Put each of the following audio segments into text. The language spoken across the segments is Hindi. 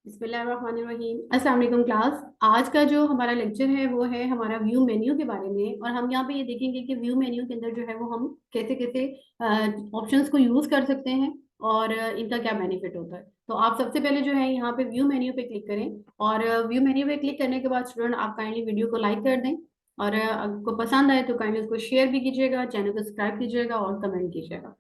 बिस्मिल्लाहिर्रहमानिर्रहीम। अस्सलाम वालेकुम क्लास। आज का जो हमारा लेक्चर है वो है हमारा व्यू मेन्यू के बारे में, और हम यहाँ पे ये देखेंगे कि व्यू मेन्यू के अंदर जो है वो हम कैसे कैसे ऑप्शंस को यूज कर सकते हैं और इनका क्या बेनिफिट होता है। तो आप सबसे पहले जो है यहाँ पे व्यू मेन्यू पे क्लिक करें, और व्यू मेन्यू पे क्लिक करने के बाद स्टूडेंट आप काइंडली वीडियो को लाइक कर दें, और आपको पसंद आए तो काइंडली उसको शेयर भी कीजिएगा, चैनल को सब्सक्राइब कीजिएगा और कमेंट कीजिएगा।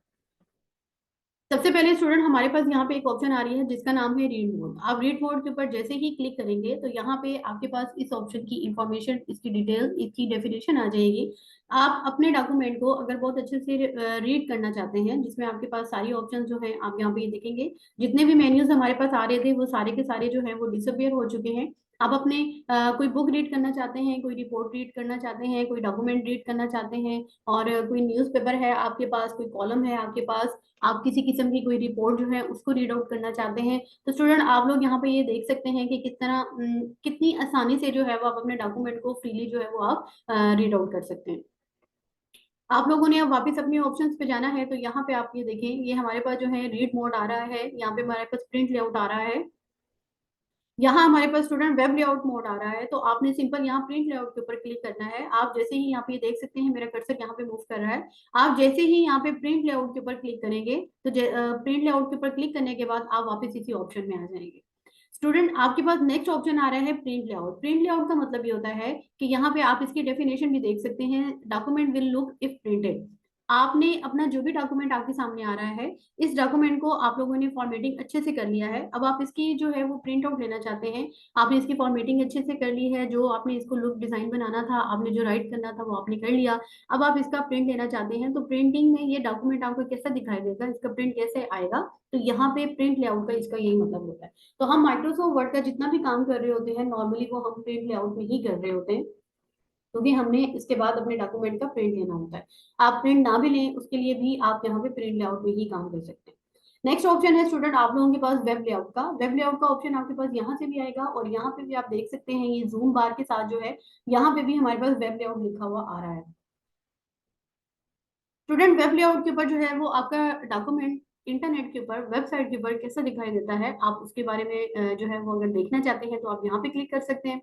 सबसे पहले स्टूडेंट हमारे पास यहाँ पे एक ऑप्शन आ रही है जिसका नाम है रीड मोड। आप रीड मोड के ऊपर जैसे ही क्लिक करेंगे तो यहाँ पे आपके पास इस ऑप्शन की इंफॉर्मेशन, इसकी डिटेल, इसकी डेफिनेशन आ जाएगी। आप अपने डॉक्यूमेंट को अगर बहुत अच्छे से रीड करना चाहते हैं, जिसमें आपके पास सारी ऑप्शन जो है आप यहाँ पे ये देखेंगे, जितने भी मेन्यूज हमारे पास आ रहे थे वो सारे के सारे जो है वो डिसअपियर हो चुके हैं। आप अपने कोई बुक रीड करना चाहते हैं, कोई रिपोर्ट रीड करना चाहते हैं, कोई डॉक्यूमेंट रीड करना चाहते हैं, और कोई न्यूज़पेपर है आपके पास, कोई कॉलम है आपके पास, आप किसी किस्म की कोई रिपोर्ट जो है उसको रीड आउट करना चाहते हैं, तो स्टूडेंट आप लोग यहाँ पे ये देख सकते हैं कि किस तरह कितनी आसानी से जो है वो आप अपने डॉक्यूमेंट को फ्रीली जो है वो आप रीड आउट कर सकते हैं। आप लोगों ने अब वापस अपने ऑप्शंस पे जाना है, तो यहाँ पे आप ये देखें, ये हमारे पास जो है रीड मोड आ रहा है, यहाँ पे हमारे पास प्रिंट लेआउट आ रहा है, यहाँ हमारे पास स्टूडेंट वेब लेआउट मोड आ रहा है। तो आपने सिंपल यहाँ प्रिंट लेआउट के ऊपर क्लिक करना है। आप जैसे ही यहाँ पे देख सकते हैं मेरा कर्सर यहाँ पे मूव कर रहा है, आप जैसे ही यहाँ पे प्रिंट लेआउट के ऊपर क्लिक करेंगे तो प्रिंट लेआउट के ऊपर क्लिक करने के बाद आप वापस इसी ऑप्शन में आ जाएंगे। स्टूडेंट आपके पास नेक्स्ट ऑप्शन आ रहा है प्रिंट लेआउट। प्रिंट लेआउट का मतलब ये होता है कि यहाँ पे आप इसकी डेफिनेशन भी देख सकते हैं, document will look if printed. आपने अपना जो भी डॉक्यूमेंट आपके सामने आ रहा है, इस डॉक्यूमेंट को आप लोगों ने फॉर्मेटिंग अच्छे से कर लिया है, अब आप इसकी जो है वो प्रिंट आउट लेना चाहते हैं। आपने इसकी फॉर्मेटिंग अच्छे से कर ली है, जो आपने इसको लुक डिजाइन बनाना था, आपने जो राइट करना था वो आपने कर लिया। अब आप इसका प्रिंट लेना चाहते हैं, तो प्रिंटिंग में ये डॉक्यूमेंट आपको कैसा दिखाई देगा, इसका प्रिंट कैसे आएगा, तो यहाँ पे प्रिंट लेआउट का इसका यही मतलब होता है। तो हम माइक्रोसॉफ्ट वर्ड का जितना भी काम कर रहे होते हैं नॉर्मली वो हम प्रिंट लेआउट में ही कर रहे होते हैं, क्योंकि हमने इसके बाद अपने डॉक्यूमेंट का प्रिंट लेना होता है। आप प्रिंट ना भी लें उसके लिए भी आप यहाँ पे प्रिंट लेआउट में ही काम कर सकते हैं। नेक्स्ट ऑप्शन है स्टूडेंट आप लोगों के पास वेब लेआउट का। वेब लेआउट का ऑप्शन आपके पास यहाँ से भी आएगा, और यहाँ पे भी आप देख सकते हैं ये जूम बार के साथ जो है यहाँ पे भी हमारे पास वेब लेआउट लिखा हुआ आ रहा है। स्टूडेंट वेब लेआउट के ऊपर जो है वो आपका डॉक्यूमेंट इंटरनेट के ऊपर, वेबसाइट के ऊपर कैसा दिखाई देता है, आप उसके बारे में जो है वो अगर देखना चाहते हैं तो आप यहाँ पे क्लिक कर सकते हैं।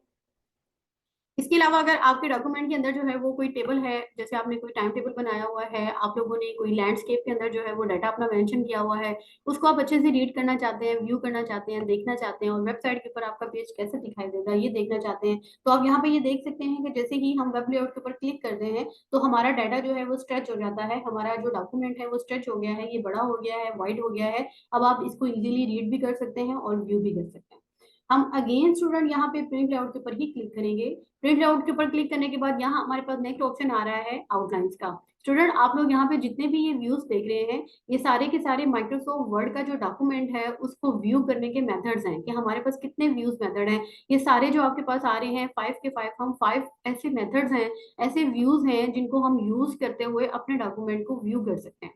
इसके अलावा अगर आपके डॉक्यूमेंट के अंदर जो है वो कोई टेबल है, जैसे आपने कोई टाइम टेबल बनाया हुआ है, आप लोगों ने कोई लैंडस्केप के अंदर जो है वो डाटा अपना मेंशन किया हुआ है, उसको आप अच्छे से रीड करना चाहते हैं, व्यू करना चाहते हैं, देखना चाहते हैं, और वेबसाइट के ऊपर आपका पेज कैसे दिखाई देगा ये देखना चाहते हैं, तो आप यहाँ पे ये देख सकते हैं कि जैसे ही हम वेब लेआउट के ऊपर क्लिक करते हैं तो हमारा डाटा जो है वो स्ट्रेच हो जाता है, हमारा जो डॉक्यूमेंट है वो स्ट्रेच हो गया है, ये बड़ा हो गया है, वाइड हो गया है। अब आप इसको इजीली रीड भी कर सकते हैं और व्यू भी कर सकते हैं। हम अगेन स्टूडेंट यहाँ पे प्रिंट लेआउट के ऊपर ही क्लिक करेंगे। प्रिंट लेआउट के ऊपर क्लिक करने के बाद यहाँ हमारे पास नेक्स्ट ऑप्शन आ रहा है आउटलाइंस का। स्टूडेंट आप लोग यहाँ पे जितने भी ये व्यूज देख रहे हैं, ये सारे के सारे माइक्रोसॉफ्ट वर्ड का जो डॉक्यूमेंट है उसको व्यू करने के मेथड्स हैं कि हमारे पास कितने व्यूज मेथड हैं। ये सारे जो आपके पास आ रहे हैं 5 के 5, हम 5 ऐसे मेथड्स हैं, ऐसे व्यूज हैं जिनको हम यूज करते हुए अपने डॉक्यूमेंट को व्यू कर सकते हैं।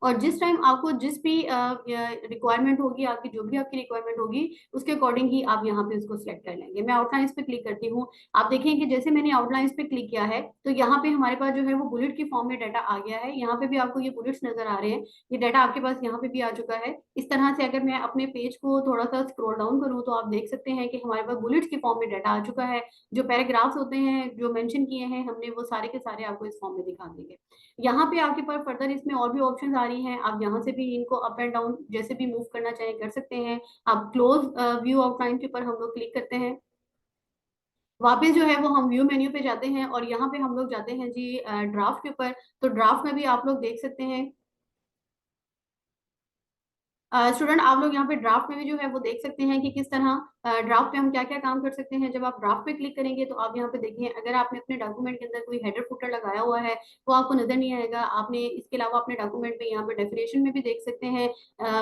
और जिस टाइम आपको जिस भी रिक्वायरमेंट होगी, आपकी जो भी आपकी रिक्वायरमेंट होगी, उसके अकॉर्डिंग ही आप यहाँ पे उसको सिलेक्ट कर लेंगे। मैं आउटलाइंस पे क्लिक करती हूँ। आप देखें कि जैसे मैंने आउटलाइंस पे क्लिक किया है तो यहाँ पे हमारे पास जो है वो बुलेट की फॉर्म में डाटा आ गया है। यहाँ पे भी आपको ये बुलेट्स नजर आ रहे हैं, ये डाटा आपके पास यहाँ पे भी आ चुका है। इस तरह से अगर मैं अपने पेज को थोड़ा सा स्क्रॉल डाउन करूँ तो आप देख सकते हैं कि हमारे पास बुलेट्स की फॉर्म में डाटा आ चुका है। जो पैराग्राफ्स होते हैं जो मेंशन किए हैं हमने, वो सारे के सारे आपको इस फॉर्म में दिखा देंगे। यहाँ पे आपके पास फर्दर इसमें और भी ऑप्शन आ रही हैं, आप यहाँ से भी इनको अप एंड डाउन जैसे भी मूव करना चाहें कर सकते हैं। आप क्लोज व्यू आउटलाइन के ऊपर हम लोग क्लिक करते हैं, वापस जो है वो हम व्यू मेन्यू पे जाते हैं, और यहाँ पे हम लोग जाते हैं जी ड्राफ्ट के ऊपर। तो ड्राफ्ट में भी आप लोग देख सकते हैं स्टूडेंट, आप लोग यहाँ पे ड्राफ्ट में भी जो है वो देख सकते हैं कि किस तरह ड्राफ्ट पे हम क्या क्या काम कर सकते हैं। जब आप ड्राफ्ट पे क्लिक करेंगे तो आप यहाँ पे देखें, अगर आपने अपने डॉक्यूमेंट के अंदर कोई हेडर फुटर लगाया हुआ है वो आपको नजर नहीं आएगा। आपने इसके अलावा अपने डॉक्यूमेंट पे यहाँ पे डेफिनेशन में भी देख सकते हैं।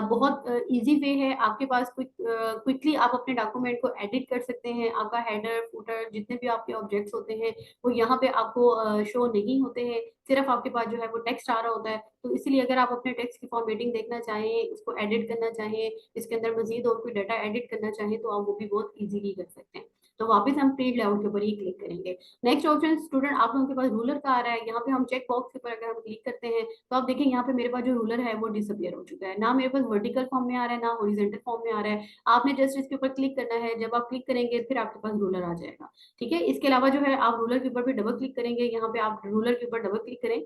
बहुत इजी वे है आपके पास, क्विकली आप अपने डॉक्यूमेंट को एडिट कर सकते हैं। आपका हेडर फुटर जितने भी आपके ऑब्जेक्ट्स होते हैं वो यहाँ पे आपको शो नहीं होते हैं, सिर्फ आपके पास जो है वो टेक्स्ट आ रहा होता है। तो इसलिए अगर आप अपने टेक्स्ट की फॉर्मेटिंग देखना चाहें, इसको एडिट करना चाहें, इसके अंदर मजीद और कोई डाटा एडिट करना चाहें, तो आप वो भी बहुत इजीली कर सकते हैं। तो वापस हम पेज लेआउट के ऊपर ही क्लिक करेंगे। नेक्स्ट ऑप्शन स्टूडेंट आप लोगों के पास रूलर का आ रहा है, यहाँ पे हम चेक बॉक्स के ऊपर अगर हम क्लिक करते हैं तो आप देखें यहाँ पे मेरे पास जो रूलर है वो डिसअपियर हो चुका है, ना मेरे पास वर्टिकल फॉर्म में आ रहा है ना हॉरिजॉन्टल फॉर्म में आ रहा है। आपने जस्ट इसके ऊपर क्लिक करना है, जब आप क्लिक करेंगे फिर आपके पास रूलर आ जाएगा। ठीक है, इसके अलावा जो है आप रूलर के ऊपर भी डबल क्लिक करेंगे, यहाँ पे आप रूलर के ऊपर डबल क्लिक करें,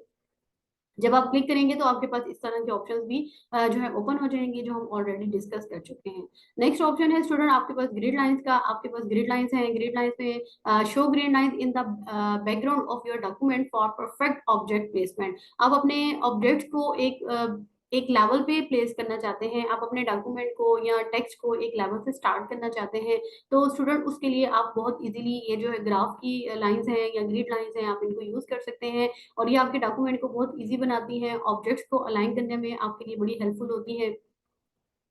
जब आप क्लिक करेंगे तो आपके पास इस तरह के ऑप्शंस भी जो है ओपन हो जाएंगे, जो हम ऑलरेडी डिस्कस कर चुके हैं। नेक्स्ट ऑप्शन है स्टूडेंट आपके पास ग्रिड लाइंस का, आपके पास ग्रिड लाइंस हैं, ग्रिड लाइंस में show grid lines in the background of your document for perfect object placement. आप अपने ऑब्जेक्ट को एक लेवल पे प्लेस करना चाहते हैं, आप अपने डॉक्यूमेंट को या टेक्स्ट को एक लेवल से स्टार्ट करना चाहते हैं, तो स्टूडेंट उसके लिए आप बहुत इजीली ये जो है ग्राफ की लाइंस हैं या ग्रिड लाइंस हैं आप इनको यूज कर सकते हैं, और ये आपके डॉक्यूमेंट को बहुत इजी बनाती हैं, ऑब्जेक्ट्स को अलाइन करने में आपके लिए बड़ी हेल्पफुल होती है।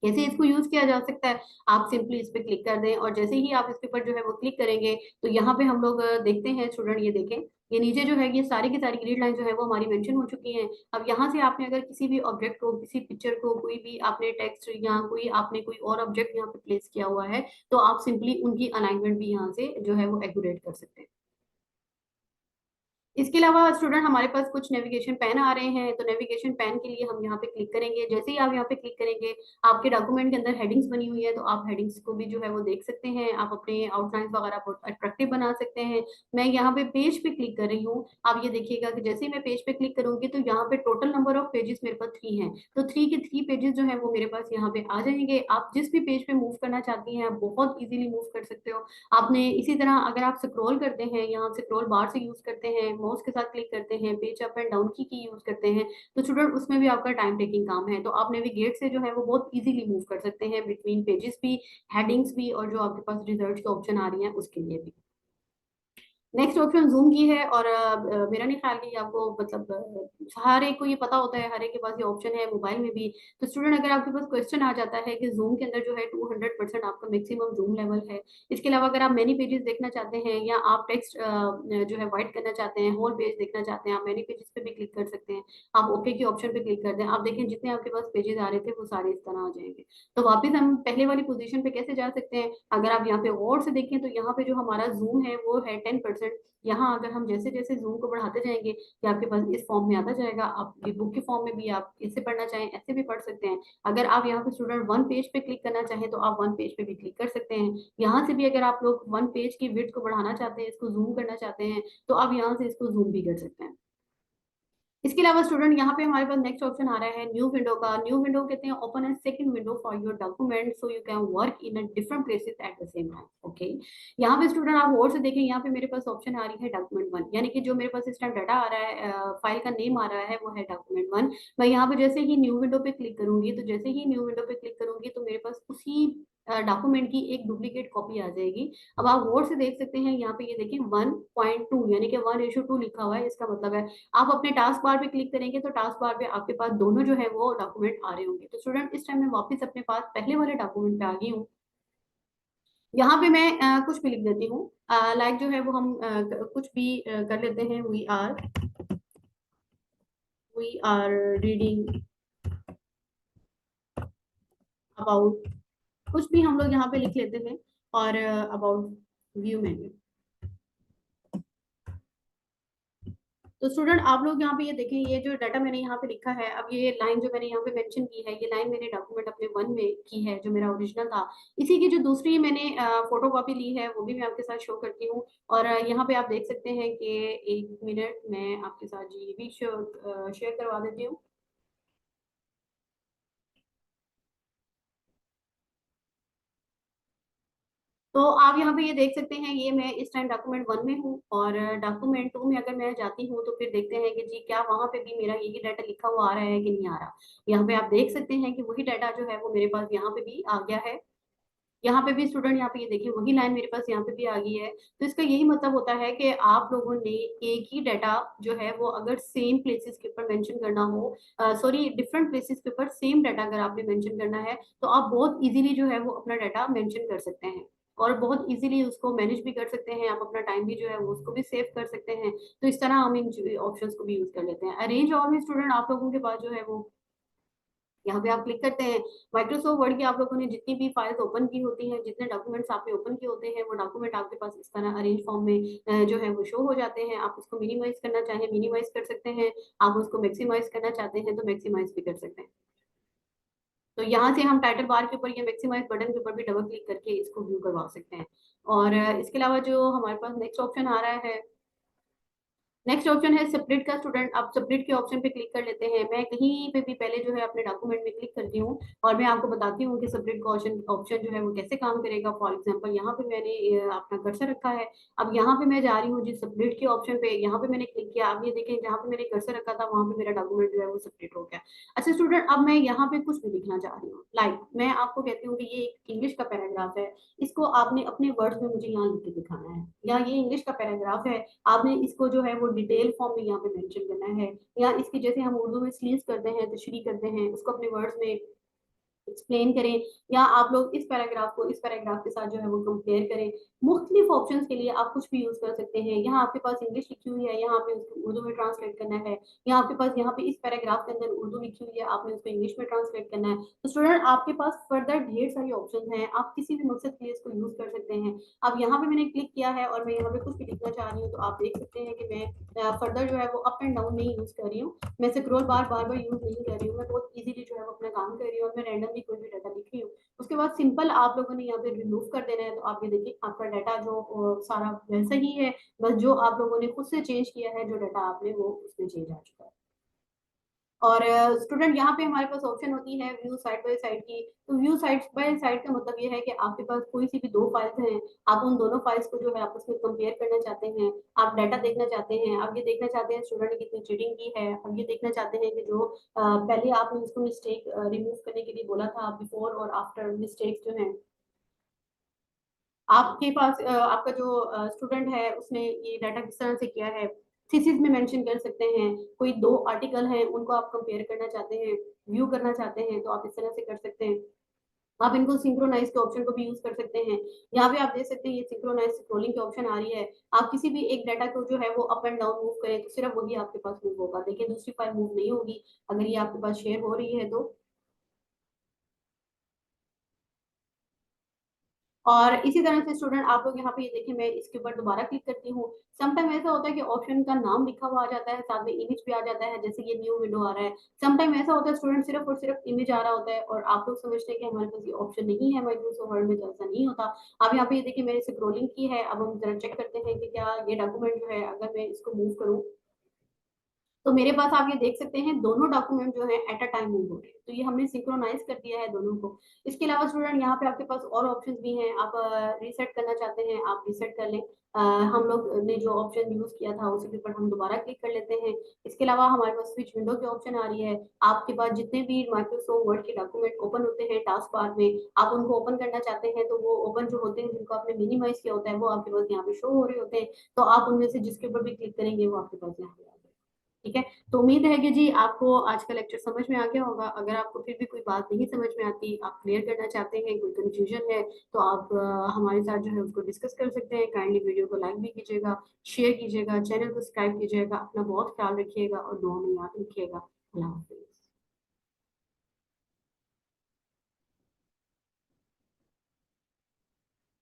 कैसे इसको यूज किया जा सकता है, आप सिंपली इस पे क्लिक कर दें और जैसे ही आप इसके ऊपर जो है वो क्लिक करेंगे तो यहाँ पे हम लोग देखते हैं स्टूडेंट, ये देखें ये नीचे जो है ये सारी की सारी ग्रिड लाइन जो है वो हमारी मेंशन हो चुकी हैं। अब यहाँ से आपने अगर किसी भी ऑब्जेक्ट को, किसी पिक्चर को, कोई भी आपने टेक्स्ट या कोई आपने कोई और ऑब्जेक्ट यहाँ पे प्लेस किया हुआ है तो आप सिंपली उनकी अलाइनमेंट भी यहाँ से जो है वो एक्यूरेट कर सकते हैं। इसके अलावा स्टूडेंट हमारे पास कुछ नेविगेशन पेन आ रहे हैं, तो नेविगेशन पेन के लिए हम यहाँ पे क्लिक करेंगे, जैसे ही आप यहाँ पे क्लिक करेंगे आपके डॉक्यूमेंट के अंदर हेडिंग्स बनी हुई है तो आप हेडिंग्स को भी जो है वो देख सकते हैं, आप अपने आउटलाइन वगैरह बहुत अट्रैक्टिव बना सकते हैं। मैं यहाँ पे पेज पे क्लिक कर रही हूँ, आप ये देखिएगा कि जैसे ही मैं पेज पे क्लिक करूंगी तो यहाँ पे टोटल नंबर ऑफ पेजेस मेरे पास 3 है, तो 3 के 3 पेजेस जो है वो मेरे पास यहाँ पे आ जाएंगे। आप जिस भी पेज पे मूव करना चाहती हैं आप बहुत इजीली मूव कर सकते हो। आपने इसी तरह अगर आप स्क्रॉल करते हैं, यहाँ स्क्रॉल बार से यूज करते हैं, माउस के साथ क्लिक करते हैं, पेज अप एंड डाउन की यूज करते हैं, तो स्टूडेंट उसमें भी आपका टाइम टेकिंग काम है, तो आप नेविगेट से जो है वो बहुत इजीली मूव कर सकते हैं बिटवीन पेजेस भी, हेडिंग्स भी, और जो आपके पास रिजल्ट के ऑप्शन आ रही है उसके लिए भी। नेक्स्ट ऑप्शन जूम की है, और मेरा नहीं ख्याल कि आपको मतलब हर एक को ये पता होता है, हर एक के पास ये ऑप्शन है मोबाइल में भी। तो स्टूडेंट अगर आपके पास क्वेश्चन आ जाता है कि जूम के अंदर जो है 200% आपका मैक्सिमम जूम लेवल है, इसके अलावा अगर आप मैनी पेजेस देखना चाहते हैं या आप टेक्स्ट जो है वाइट करना चाहते हैं, होल पेज देखना चाहते हैं, आप मैनी पेजेस पे भी क्लिक कर सकते हैं। आप ओके के ऑप्शन पे क्लिक कर दें, आप देखें जितने आपके पास पेजेस आ रहे थे वो सारे इस तरह आ जाएंगे। तो वापस हम पहले वाली पोजीशन पे कैसे जा सकते हैं, अगर आप यहाँ पे गौर से देखें तो यहाँ पे जो हमारा जूम है वो है 10%। यहाँ अगर हम जैसे जैसे जूम को बढ़ाते जाएंगे ये आपके पास इस फॉर्म में आता जाएगा, आप बुक के फॉर्म में भी आप इसे पढ़ना चाहें ऐसे भी पढ़ सकते हैं। अगर आप यहाँ पे स्टूडेंट वन पेज पे क्लिक करना चाहें तो आप वन पेज पे भी क्लिक कर सकते हैं। यहाँ से भी अगर आप लोग वन पेज की विड्थ को बढ़ाना चाहते हैं, इसको जूम करना चाहते हैं, तो आप यहाँ से इसको जूम भी कर सकते हैं। इसके अलावा स्टूडेंट यहाँ पे हमारे पास नेक्स्ट ऑप्शन आ रहा है न्यू विंडो का। न्यू विंडो कहते हैं open A second window for your document so you can work in a different places at the same time. Okay, यहाँ पे स्टूडेंट आप और से देखें, यहाँ पे मेरे पास ऑप्शन आ रही है डॉक्यूमेंट वन, यानी कि जो मेरे पास इस टाइम डाटा आ रहा है, फाइल का नेम आ रहा है वो है डॉक्यूमेंट वन। मैं यहाँ पे जैसे ही न्यू विंडो पे क्लिक करूंगी, तो जैसे ही न्यू विंडो पे क्लिक करूंगी तो मेरे पास उसी डॉक्यूमेंट की एक डुप्लीकेट कॉपी आ जाएगी। अब आप गौर से देख सकते हैं यहाँ पे ये देखिए 1.2 यानी कि 1:2 लिखा हुआ है, इसका मतलब है आप अपने टास्क बार पे क्लिक करेंगे तो टास्क बार पे आपके पास दोनों जो है वो डॉक्यूमेंट आ रहे होंगे। तो स्टूडेंट इस टाइम मैं वापस अपने पास पहले वाले डॉक्यूमेंट पे आ गई हूँ, यहाँ पे मैं कुछ भी लिख देती हूँ, लाइक जो है वो हम कुछ भी कर लेते हैं, वी आर रीडिंग अबाउट, कुछ भी हम लोग यहाँ पे लिख लेते हैं, और अबाउट व्यू मेन्यू। तो स्टूडेंट आप लोग यहाँ पे ये देखें, ये जो डाटा मैंने यहाँ पे लिखा है, अब ये लाइन जो मैंने यहाँ पे मेंशन की है, ये लाइन मैंने डॉक्यूमेंट अपने वन में की है जो मेरा ओरिजिनल था। इसी की जो दूसरी मैंने फोटो कॉपी ली है वो भी मैं आपके साथ शो करती हूँ, और यहाँ पे आप देख सकते हैं कि एक मिनट मैं आपके साथ जी ये भी शेयर करवा देती हूँ। तो आप यहाँ पे ये देख सकते हैं, ये मैं इस टाइम डॉक्यूमेंट वन में हूँ, और डॉक्यूमेंट टू में अगर मैं जाती हूँ तो फिर देखते हैं कि जी क्या वहां पे भी मेरा यही डाटा लिखा हुआ आ रहा है कि नहीं आ रहा। यहाँ पे आप देख सकते हैं कि वही डाटा जो है वो मेरे पास यहाँ पे भी आ गया है। यहाँ पे भी स्टूडेंट यहाँ पे ये देखिए वही लाइन मेरे पास यहाँ पे भी आ गई है। तो इसका यही मतलब होता है कि आप लोगों ने एक ही डाटा जो है वो अगर सेम प्लेसेस के ऊपर मेंशन करना हो, सॉरी डिफरेंट प्लेसेस के ऊपर सेम डाटा अगर आपने मेंशन करना है तो आप बहुत इजीली जो है वो अपना डाटा मेंशन कर सकते हैं, और बहुत इजीली उसको मैनेज भी कर सकते हैं, आप अपना टाइम भी जो है वो उसको भी सेव कर सकते हैं। तो इस तरह हम इन ऑप्शंस को भी यूज कर लेते हैं। अरेंज और भी स्टूडेंट आप लोगों के पास जो है वो यहाँ पे आप क्लिक करते हैं। माइक्रोसॉफ्ट वर्ड की आप लोगों ने जितनी भी फाइल्स ओपन की होती हैं, जितने डॉक्यूमेंट्स आपने ओपन किए होते हैं, वो डॉक्यूमेंट आपके पास इस तरह अरेंज फॉर्म में जो है वो शो हो जाते हैं। आप उसको मिनिमाइज करना चाहें मिनिमाइज कर सकते हैं, आप उसको मैक्सिमाइज करना चाहते हैं तो मैक्सिमाइज भी कर सकते हैं। तो यहाँ से हम टाइटल बार के ऊपर या मैक्सिमाइज बटन के ऊपर भी डबल क्लिक करके इसको व्यू करवा सकते हैं। और इसके अलावा जो हमारे पास नेक्स्ट ऑप्शन आ रहा है, नेक्स्ट ऑप्शन है सेपरेट का स्टूडेंट। आप सेपरेट के ऑप्शन पे क्लिक कर लेते हैं। मैं कहीं पे भी पहले जो है अपने डॉक्यूमेंट में क्लिक करती हूँ और मैं आपको बताती हूँ कि सेपरेट का ऑप्शन ऑप्शन जो है वो कैसे काम करेगा। फॉर एग्जांपल यहाँ पे मैंने अपना कर्सर रखा है। अब यहाँ पे मैं जा रही हूँ जी सेपरेट के ऑप्शन पे, यहाँ पे मैंने क्लिक किया। अब ये देखें जहाँ पे मैंने कर्सर रखा था वहां पे मेरा डॉक्यूमेंट जो है वो सेपरेट हो गया। अच्छा स्टूडेंट, अब मैं यहाँ पे कुछ भी लिखना चाह रही हूँ, लाइक मैं आपको कहती हूँ कि ये एक इंग्लिश का पैराग्राफ है, इसको आपने अपने वर्ड्स में मुझे यहाँ लिख के दिखाना है, या ये इंग्लिश का पैराग्राफ है, आपने इसको जो है वो डिटेल फॉर्म में यहाँ पे मेंशन करना है, या इसकी जैसे हम उर्दू में स्लीव्स करते हैं तशरीह करते हैं, उसको अपने वर्ड्स में एक्सप्लेन करें, या आप लोग इस पैराग्राफ को इस पैराग्राफ के साथ जो है वो कंपेयर करें। मुख्तलिफ ऑप्शन के लिए आप कुछ भी यूज कर सकते हैं। यहाँ आपके पास इंग्लिश लिखी हुई है, यहाँ पे उसको उर्दू में ट्रांसलेट करना है, या आपके पास यहाँ पे इस पैराग्राफ के अंदर उर्दू लिखी हुई है, आपने उसको इंग्लिश में ट्रांसलेट करना है। तो स्टूडेंट आपके पास फर्दर ढेर सारी ऑप्शन हैं, आप किसी भी मकसद के लिए इसको यूज कर सकते हैं। अब यहाँ पे मैंने क्लिक किया है और मैं यहाँ पे कुछ भी लिखना चाह रही हूँ, तो आप देख सकते हैं कि मैं फर्दर जो है वो अप एंड डाउन नहीं यूज कर रही हूँ, मैं स्क्रॉल बार बार बार यूज नहीं कर रही हूँ, मैं बहुत इजीली जो है वो अपना काम कर रही हूँ और मैं रैंडमली कोई भी डाटा लिख रही हूँ। उसके बाद सिंपल आप लोगों ने यहाँ पे रिमूव कर देना है, तो आप ये देखिए आपका डाटा जो सारा वैसा ही है, बस जो आप लोगों ने खुद से चेंज किया है, जो डाटा आपने वो उसमें चेंज आ चुका है। और स्टूडेंट यहाँ पे हमारे पास ऑप्शन होती है व्यू साइड बाय साइड की। तो व्यू साइड बाय साइड का मतलब ये है कि आपके पास कोई सी भी दो फाइल्स हैं, आप उन दोनों फाइल्स को जो है आपस में कंपेयर करना चाहते हैं, आप डाटा देखना चाहते हैं, आप ये देखना चाहते हैं स्टूडेंट ने कितनी चीटिंग की है, आप ये देखना चाहते हैं कि जो पहले आपने उसको मिस्टेक रिमूव करने के लिए बोला था, बिफोर और आफ्टर मिस्टेक जो है आपके पास आपका जो स्टूडेंट है उसने ये डाटा किस तरह से किया है, थीसिस में मेंशन कर सकते हैं। कोई दो आर्टिकल हैं उनको आप कंपेयर करना चाहते हैं, व्यू करना चाहते हैं, तो आप इस तरह से कर सकते हैं। आप इनको सिंक्रोनाइज के ऑप्शन को भी यूज कर सकते हैं। यहाँ पे आप देख सकते हैं ये सिंक्रोनाइज स्क्रोलिंग की ऑप्शन आ रही है। आप किसी भी एक डाटा को जो है वो अप एंड डाउन मूव करें तो सिर्फ वही आपके पास मूव होगा, देखिए दूसरी फाइल मूव नहीं होगी अगर ये आपके पास शेयर हो रही है तो। और इसी तरह से स्टूडेंट आप लोग यहाँ पे ये देखिए, मैं इसके ऊपर दोबारा क्लिक करती हूँ। समटाइम ऐसा होता है कि ऑप्शन का नाम लिखा हुआ आ जाता है, साथ में इमेज भी आ जाता है, जैसे ये न्यू विंडो आ रहा है। समटाइम ऐसा होता है स्टूडेंट सिर्फ और सिर्फ इमेज आ रहा होता है और आप लोग समझते हैं कि हमारे पास ये ऑप्शन नहीं है माइक्रोसॉफ्ट वर्ड में, तो ऐसा नहीं होता। अब यहाँ पे ये देखिए मैंने स्क्रोलिंग की है, अब हम जरा चेक करते हैं कि क्या ये डॉक्यूमेंट जो है अगर मैं इसको मूव करूँ तो मेरे पास आप ये देख सकते हैं दोनों डॉक्यूमेंट जो है एट अ टाइम मूव हो रहे हैं, तो ये हमने सिंक्रोनाइज कर दिया है दोनों को। इसके अलावा स्टूडेंट यहाँ पे आपके पास और ऑप्शंस भी हैं, आप रीसेट करना चाहते हैं आप रीसेट कर लें। हम लोग ने जो ऑप्शन यूज किया था उसी के ऊपर हम दोबारा क्लिक कर लेते हैं। इसके अलावा हमारे पास स्विच विंडो की ऑप्शन आ रही है। आपके पास जितने भी माइक्रोसॉफ्ट वर्ड के डॉक्यूमेंट ओपन होते हैं टास्क बार में, आप उनको ओपन करना चाहते हैं तो वो ओपन जो होते हैं जिनको आपने मिनिमाइज किया होता है वो आपके पास यहाँ पे शो हो रहे होते हैं, तो आप उनमें से जिसके ऊपर भी क्लिक करेंगे वो आपके पास यहाँ पे आ जाएगा। ठीक है, तो उम्मीद है कि जी आपको आज का लेक्चर समझ में आ गया होगा। अगर आपको फिर भी कोई बात नहीं समझ में आती, आप क्लियर करना चाहते हैं, कोई कंफ्यूजन है, तो आप हमारे साथ जो है उसको डिस्कस कर सकते हैं। काइंडली वीडियो को लाइक भी कीजिएगा, शेयर कीजिएगा, चैनल को सब्सक्राइब कीजिएगा। अपना बहुत ख्याल रखिएगा और दुआ में याद रखिएगा। अल्लाह हाफिज़।